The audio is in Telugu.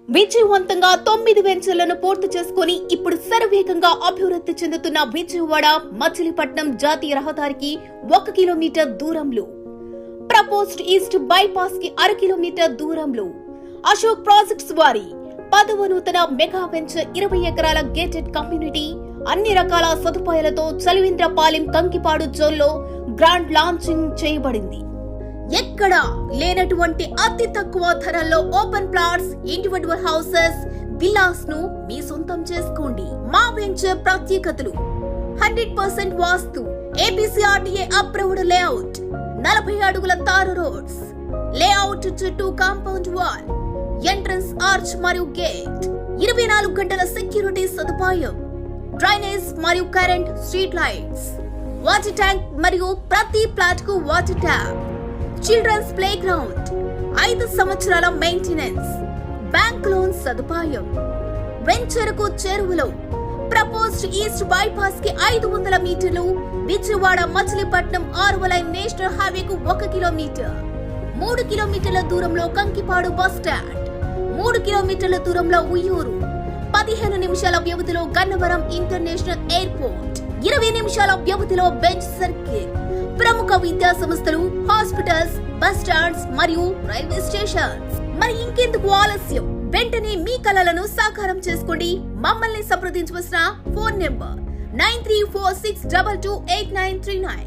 విజయవంతంగా 9 వెంచర్లను పూర్తి చేసుకుని ఇప్పుడు శరవేగంగా అభివృద్ధి చెందుతున్న విజయవాడ మచిలీపట్నం జాతీయ రహదారికి 1 కిలోమీటర్ దూరంలో, ప్రపోజ్డ్ ఈస్ట్ బైపాస్ కి 1/2 కిలోమీటర్ దూరంలో అశోక్ ప్రాజెక్ట్స్ వారి 10వ నూతన మెగా వెంచర్ 20 ఎకరాల గేటెడ్ కమ్యూనిటీ అన్ని రకాల సదుపాయాలతో చలివేంద్రపాలెం కంకిపాడు జోన్లో గ్రాండ్ లాంచింగ్ చేయబడింది. ఎక్కడా లేనటువంటి అతి తక్కువ ధరల్లో open plots, individual houses, villas ను మీ సొంతం చేసుకోండి. మా వెంచర్ ప్రత్యేకతలు: 100% వాస్తు, ABCRDA అప్రూవ్డ్ లేఅవుట్, 40 అడుగుల తారు రోడ్స్, లేఅవుట్ చుట్టూ కాంపౌండ్ వాల్, ఎంట్రన్స్ ఆర్చ్ మరియు గేట్, 24 గంటల సెక్యూరిటీ సదుపాయం, డ్రైనేజ్ మరియు current, street lights, water tank మరియు ప్రతి ఫ్లాట్ కు water tap, children's playground, 5 సంవత్సరాల మెయింటెనెన్స్, బ్యాంక్ లోన్ సదుపాయం. వెంచర్ కు చేరువలో ప్రపోజ్డ్ ఈస్ట్ బైపాస్ కి 500 మీటర్లు, విజయవాడ మచిలీపట్నం 6వ లైన్ నేషనల్ హైవేకు 1 కిలోమీటర్, 3 కిలోమీటర్ల దూరంలో కంకిపాడు బస్ స్టాండ్, 3 కిలోమీటర్ల దూరంలో ఉయ్యూరు, 15 నిమిషాల వ్యవధిలో గన్నవరం ఇంటర్నేషనల్ ఎయిర్పోర్ట్, 20 నిమిషాల వ్యవధిలో బెంచ్ సర్కిల్, ప్రముఖ విద్యా సంస్థలు, హాస్పిటల్స్, బస్ స్టాండ్స్ మరియు రైల్వే స్టేషన్స్. మరి ఇంకెందుకు ఆలస్యం? వెంటనే మీ కలలను సాకారం చేసుకోండి. మమ్మల్ని సంప్రదించవలసిన ఫోన్ నెంబర్ 9346228939.